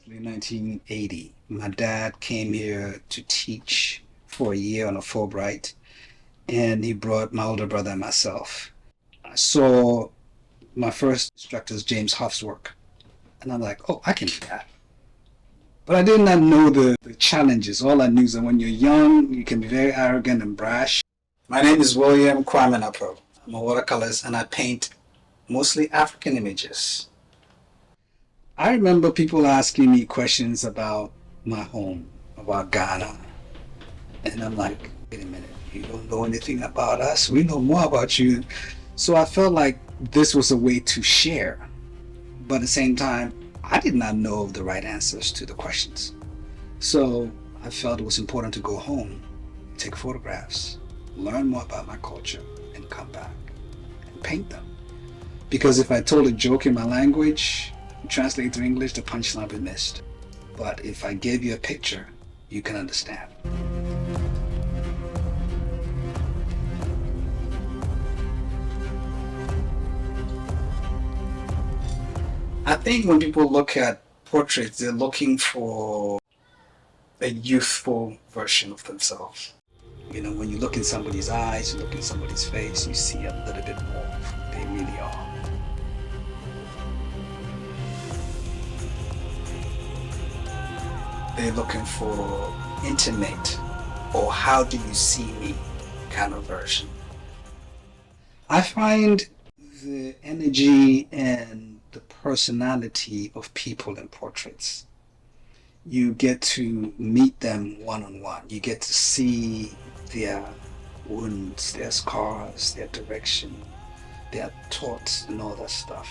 In 1980, my dad came here to teach for a year on a Fulbright, and he brought my older brother and myself. I saw my first instructor's James Huff's work, and I'm like, oh, I can do that. But I did not know the challenges. All I knew is that when you're young, you can be very arrogant and brash. My name is William Kwame. I'm a watercolorist, and I paint mostly African images. I remember people asking me questions about my home, about Ghana. And I'm like, wait a minute, you don't know anything about us? We know more about you. So I felt like this was a way to share. But at the same time, I did not know the right answers to the questions. So I felt it was important to go home, take photographs, learn more about my culture, and come back and paint them. Because if I told a joke in my language, translate to English, the punchline would be missed. But if I gave you a picture, you can understand. I think when people look at portraits, they're looking for a youthful version of themselves. You know, when you look in somebody's eyes, you look in somebody's face, you see a little bit more of who they really are. They're looking for intimate or how do you see me kind of version. I find the energy and the personality of people in portraits. You get to meet them one on one. You get to see their wounds, their scars, their direction, their thoughts, and all that stuff.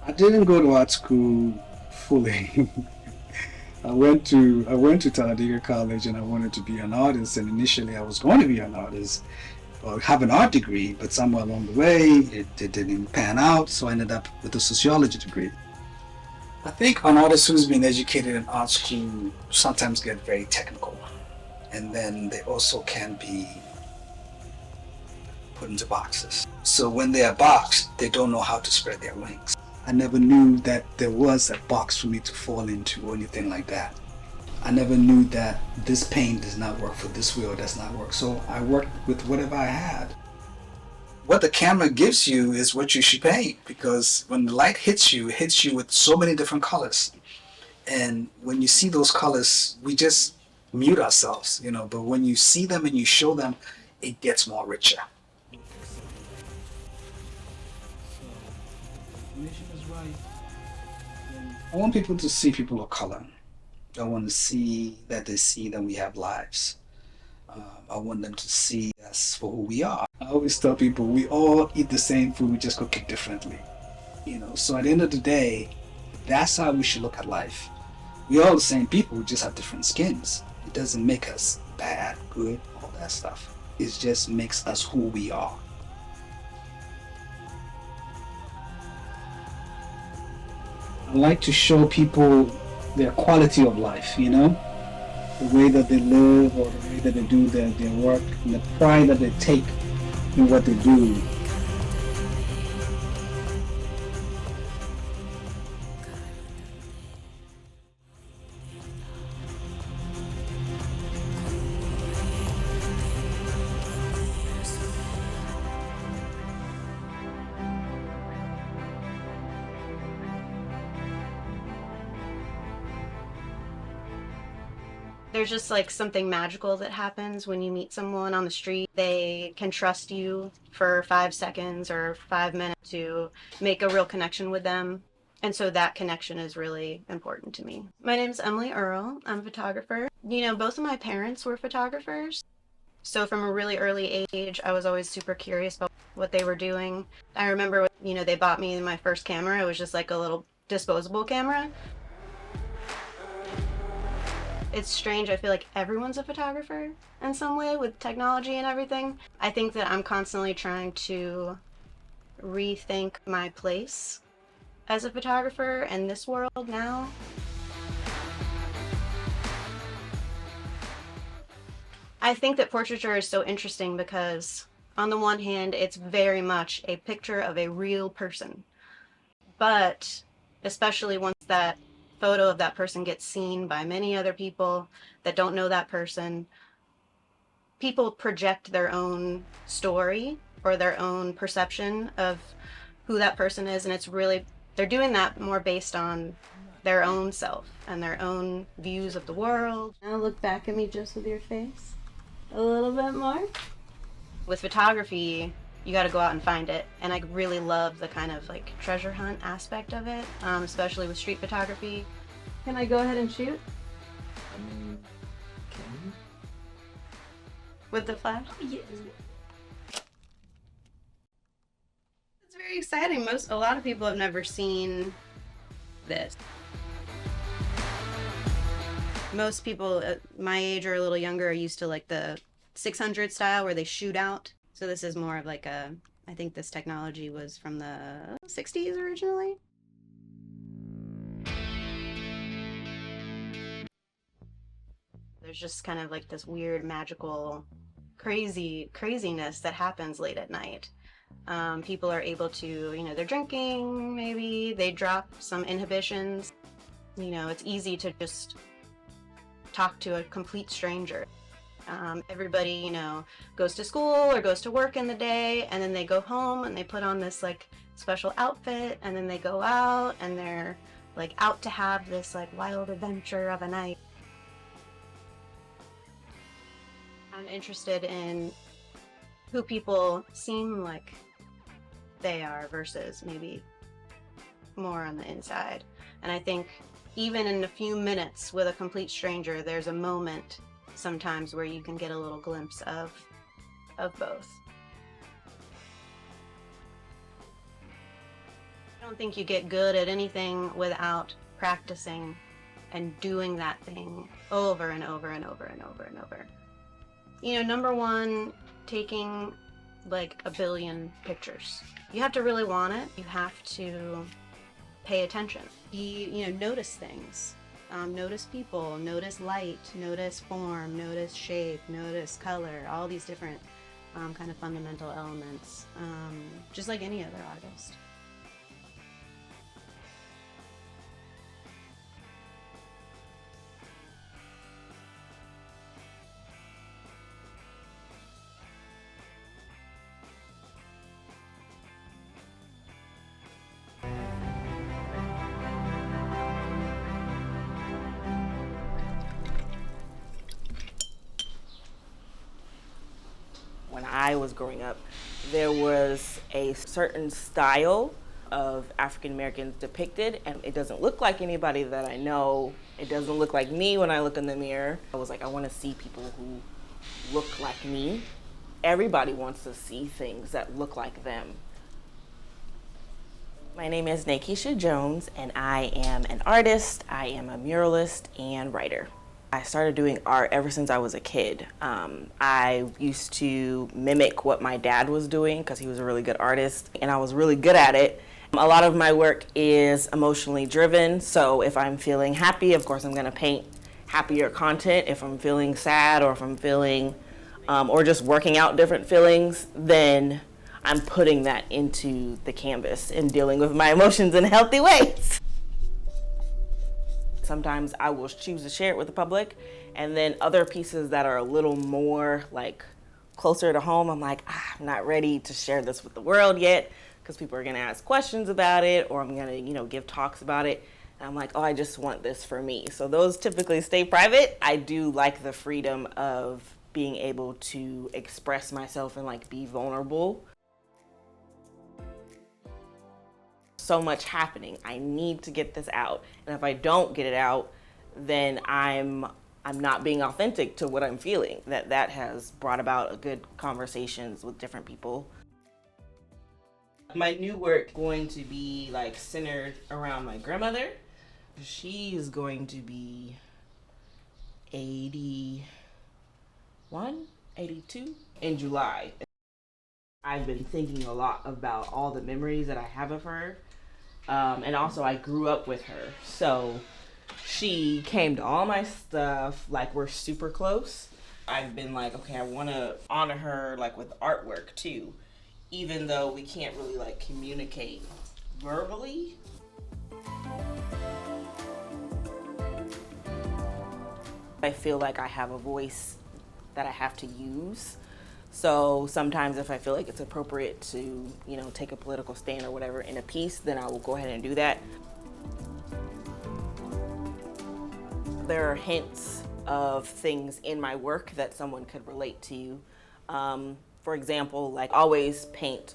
I didn't go to art school fully. I went to Talladega College and I wanted to be an artist. And initially, I was going to be an artist or have an art degree, but somewhere along the way, it didn't pan out. So I ended up with a sociology degree. I think an artist who's been educated in art school sometimes get very technical, and then they also can be put into boxes. So when they are boxed, they don't know how to spread their wings. I never knew that there was a box for me to fall into or anything like that. I never knew that this paint does not work for this way or does not work. So I worked with whatever I had. What the camera gives you is what you should paint, because when the light hits you, it hits you with so many different colors. And when you see those colors, we just mute ourselves, you know, but when you see them and you show them, it gets more richer. I want people to see people of color. I want to see that they see that we have lives. I want them to see us for who we are. I always tell people we all eat the same food, we just cook it differently. You know, so at the end of the day, that's how we should look at life. We all the same people, we just have different skins. It doesn't make us bad, good, all that stuff. It just makes us who we are. I like to show people their quality of life, you know, the way that they live or the way that they do their work and the pride that they take in what they do. There's just like something magical that happens when you meet someone on the street. They can trust you for 5 seconds or 5 minutes to make a real connection with them. And so that connection is really important to me. My name's Emily Earl. I'm a photographer. You know, both of my parents were photographers. So from a really early age, I was always super curious about what they were doing. I remember, you know, they bought me my first camera. It was just like a little disposable camera. It's strange, I feel like everyone's a photographer in some way with technology and everything. I think that I'm constantly trying to rethink my place as a photographer in this world now. I think that portraiture is so interesting because on the one hand, it's very much a picture of a real person. But especially once that photo of that person gets seen by many other people that don't know that person, people project their own story or their own perception of who that person is, and it's really, they're doing that more based on their own self and their own views of the world. Now look back at me just with your face a little bit more. With photography, you got to go out and find it, and I really love the kind of like treasure hunt aspect of it, especially with street photography. Can I go ahead and shoot? Can With the flash? you? It's very exciting. A lot of people have never seen this. Most people my age or a little younger are used to like the 600 style where they shoot out. So this is more of like I think this technology was from the 60s originally. There's just kind of like this weird magical craziness that happens late at night. People are able to, they're drinking, maybe they drop some inhibitions. It's easy to just talk to a complete stranger. Everybody, goes to school or goes to work in the day, and then they go home and they put on this like special outfit, and then they go out and they're like out to have this like wild adventure of a night. I'm interested in who people seem like they are versus maybe more on the inside. And I think even in a few minutes with a complete stranger, there's a moment sometimes where you can get a little glimpse of both. I don't think you get good at anything without practicing and doing that thing over and over and over and over and over. Number one, taking like 1 billion pictures. You have to really want it. You have to pay attention. Notice things. Notice people, notice light, notice form, notice shape, notice color, all these different kind of fundamental elements, just like any other artist. When I was growing up, there was a certain style of African Americans depicted, and it doesn't look like anybody that I know. It doesn't look like me when I look in the mirror. I was like, I want to see people who look like me. Everybody wants to see things that look like them. My name is Nikisha Jones, and I am an artist. I am a muralist and writer. I started doing art ever since I was a kid. I used to mimic what my dad was doing because he was a really good artist, and I was really good at it. A lot of my work is emotionally driven, so if I'm feeling happy, of course I'm gonna paint happier content. If I'm feeling sad, or if I'm feeling, or just working out different feelings, then I'm putting that into the canvas and dealing with my emotions in healthy ways. Sometimes I will choose to share it with the public, and then other pieces that are a little more like closer to home, I'm like, I'm not ready to share this with the world yet because people are gonna ask questions about it, or I'm gonna, give talks about it. And I'm like, oh, I just want this for me. So those typically stay private. I do like the freedom of being able to express myself and like be vulnerable. So much happening. I need to get this out. And if I don't get it out, then I'm not being authentic to what I'm feeling. That has brought about a good conversations with different people. My new work going to be like centered around my grandmother. She is going to be 81, 82 in July. I've been thinking a lot about all the memories that I have of her. And also I grew up with her. So she came to all my stuff, like we're super close. I've been like, okay, I want to honor her like with artwork too, even though we can't really like communicate verbally. I feel like I have a voice that I have to use. So sometimes if I feel like it's appropriate to, take a political stand or whatever in a piece, then I will go ahead and do that. There are hints of things in my work that someone could relate to. For example, like always paint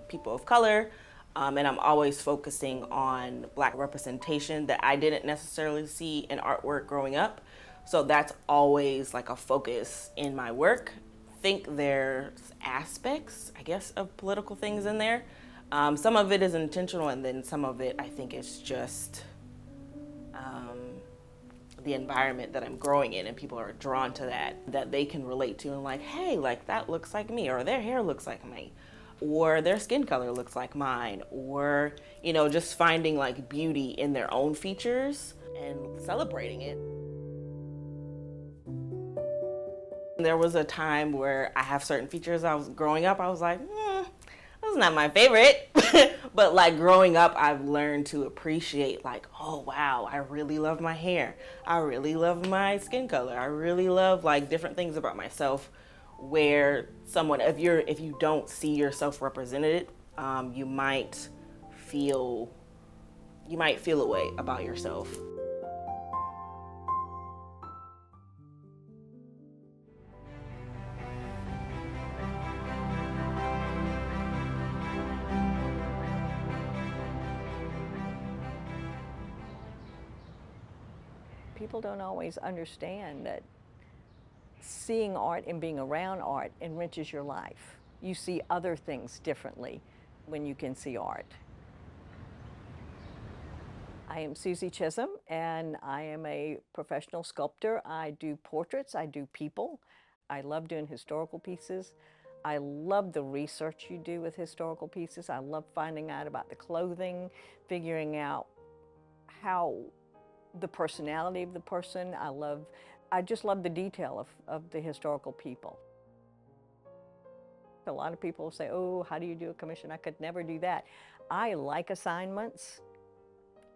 people of color, and I'm always focusing on Black representation that I didn't necessarily see in artwork growing up. So that's always like a focus in my work. I think there's aspects, I guess, of political things in there. Some of it is intentional, and then some of it I think is just the environment that I'm growing in, and people are drawn to that they can relate to, and like, hey, like that looks like me, or their hair looks like me, or their skin color looks like mine, or just finding like beauty in their own features and celebrating it. There was a time where I have certain features. I was growing up, I was like, that's not my favorite. But like growing up, I've learned to appreciate like, oh wow, I really love my hair. I really love my skin color. I really love like different things about myself, where someone, if you don't see yourself represented, you might feel a way about yourself. People don't always understand that seeing art and being around art enriches your life. You see other things differently when you can see art. I am Susie Chisum, and I am a professional sculptor. I do portraits, I do people. I love doing historical pieces. I love the research you do with historical pieces. I love finding out about the clothing, figuring out how the personality of the person. I just love the detail of the historical people. A lot of people say, oh, how do you do a commission? I could never do that. I like assignments.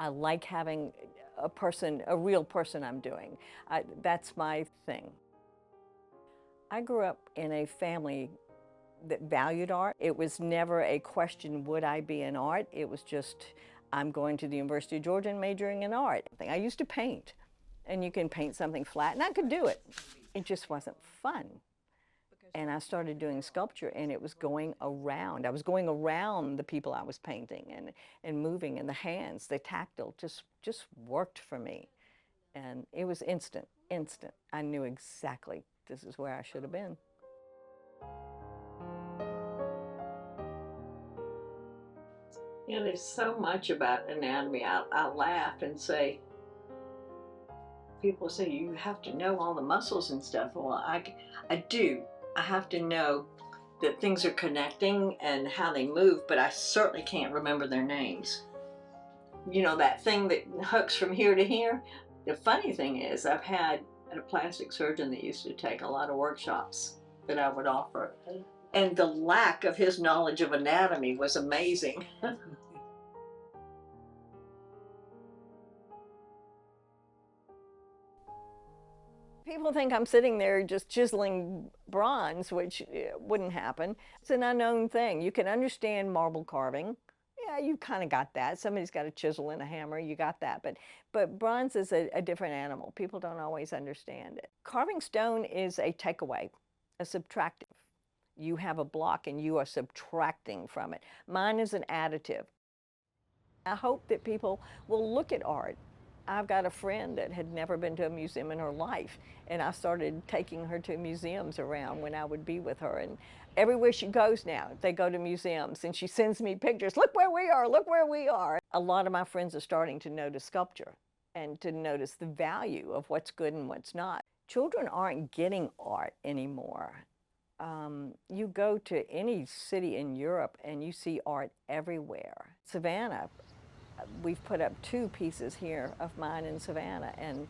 I like having a real person I'm doing. That's my thing. I grew up in a family that valued art. It was never a question, would I be in art? It was just, I'm going to the University of Georgia and majoring in art. I used to paint, and you can paint something flat, and I could do it. It just wasn't fun. And I started doing sculpture, and it was going around. I was going around the people I was painting and moving, and the hands, the tactile, just worked for me. And it was instant. I knew exactly this is where I should have been. There's so much about anatomy. I laugh and say, people say, you have to know all the muscles and stuff. Well, I do. I have to know that things are connecting and how they move, but I certainly can't remember their names. That thing that hooks from here to here. The funny thing is, I've had a plastic surgeon that used to take a lot of workshops that I would offer. And the lack of his knowledge of anatomy was amazing. People think I'm sitting there just chiseling bronze, which wouldn't happen. It's an unknown thing. You can understand marble carving. Yeah, you kind of got that. Somebody's got a chisel and a hammer, you got that. But bronze is a different animal. People don't always understand it. Carving stone is a takeaway, a subtractive. You have a block and you are subtracting from it. Mine is an additive. I hope that people will look at art. I've got a friend that had never been to a museum in her life, and I started taking her to museums around when I would be with her. And everywhere she goes now, they go to museums, and she sends me pictures. Look where we are, look where we are. A lot of my friends are starting to notice sculpture and to notice the value of what's good and what's not. Children aren't getting art anymore. You go to any city in Europe and you see art everywhere. Savannah, we've put up 2 pieces here of mine in Savannah, and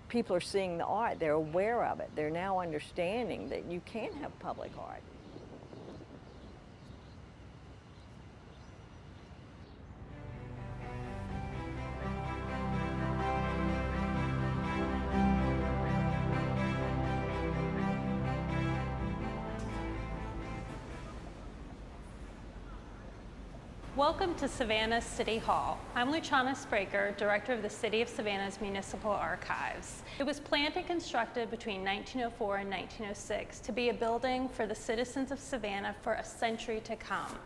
people are seeing the art. They're aware of it. They're now understanding that you can have public art. Welcome to Savannah City Hall. I'm Luchana Sprer, Director of the City of Savannah's Municipal Archives. It was planned and constructed between 1904 and 1906 to be a building for the citizens of Savannah for a century to come.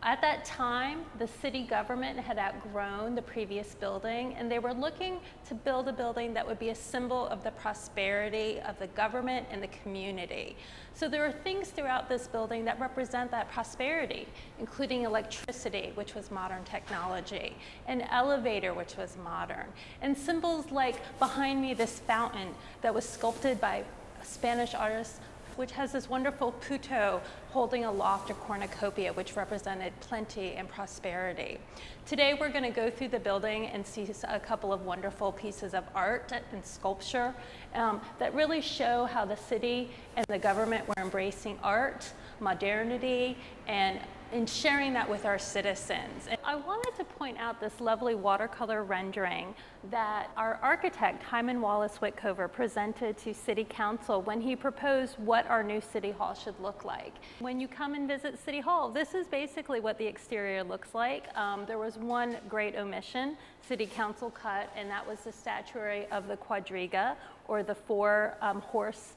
At that time, the city government had outgrown the previous building, and they were looking to build a building that would be a symbol of the prosperity of the government and the community. So there are things throughout this building that represent that prosperity, including electricity, which was modern technology, an elevator, which was modern, and symbols like behind me this fountain that was sculpted by a Spanish artist, which has this wonderful puto holding aloft a cornucopia, which represented plenty and prosperity. Today, we're going to go through the building and see a couple of wonderful pieces of art and sculpture that really show how the city and the government were embracing art, modernity, and sharing that with our citizens. And I wanted to point out this lovely watercolor rendering that our architect, Hyman Wallace Wickover, presented to City Council when he proposed what our new City Hall should look like. When you come and visit City Hall, this is basically what the exterior looks like. There was one great omission City Council cut, and that was the statuary of the quadriga, or the four horse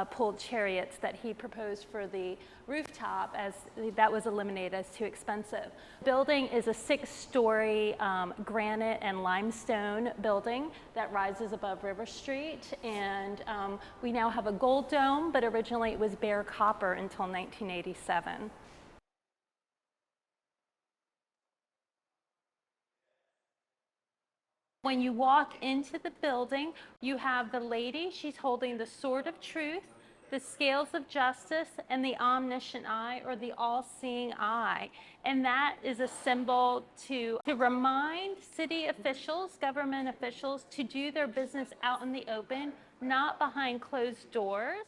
pulled chariots that he proposed for the rooftop, as that was eliminated as too expensive. The building is a 6-story granite and limestone building that rises above River Street, and we now have a gold dome, but originally it was bare copper until 1987. When you walk into the building, you have the lady. She's holding the sword of truth, the scales of justice, and the omniscient eye, or the all-seeing eye. And that is a symbol to remind city officials, government officials, to do their business out in the open, not behind closed doors.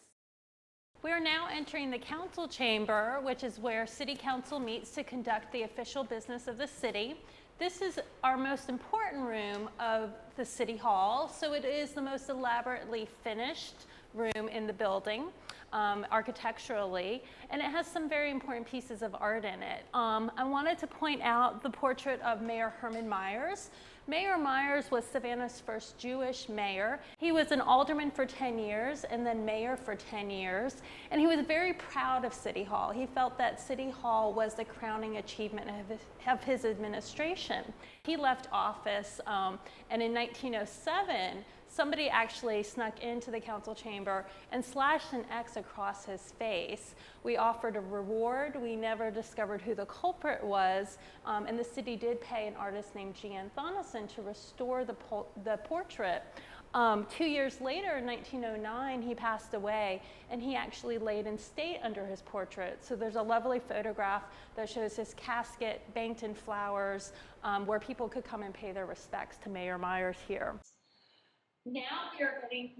We're now entering the council chamber, which is where City Council meets to conduct the official business of the city. This is our most important room of the City Hall, so it is the most elaborately finished room in the building, architecturally, and it has some very important pieces of art in it. I wanted to point out the portrait of Mayor Herman Myers. Mayor Myers was Savannah's first Jewish mayor. He was an alderman for 10 years and then mayor for 10 years, and he was very proud of City Hall. He felt that City Hall was the crowning achievement of his administration. He left office, and in 1907, somebody actually snuck into the council chamber and slashed an X across his face. We offered a reward. We never discovered who the culprit was, and the city did pay an artist named Jan Thonison to restore the portrait. 2 years later, in 1909, he passed away, and he actually laid in state under his portrait. So there's a lovely photograph that shows his casket banked in flowers, where people could come and pay their respects to Mayor Myers here. Now we are getting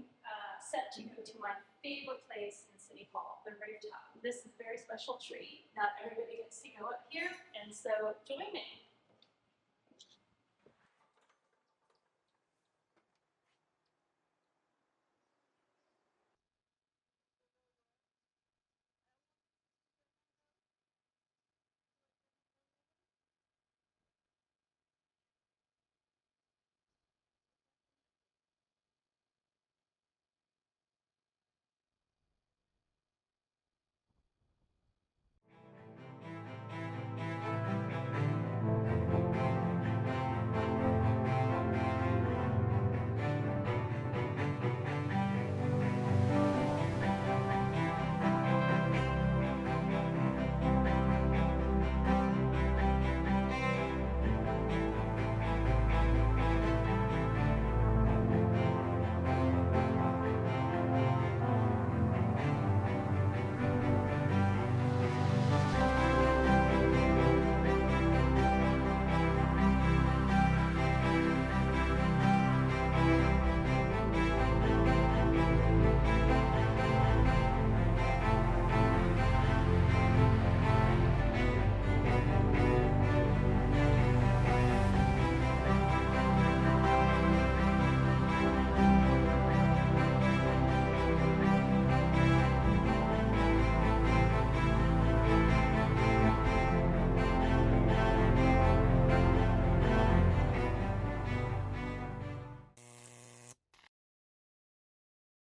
set to go to my favorite place in City Hall, the rooftop. This is a very special treat. Not everybody gets to go up here, and so join me.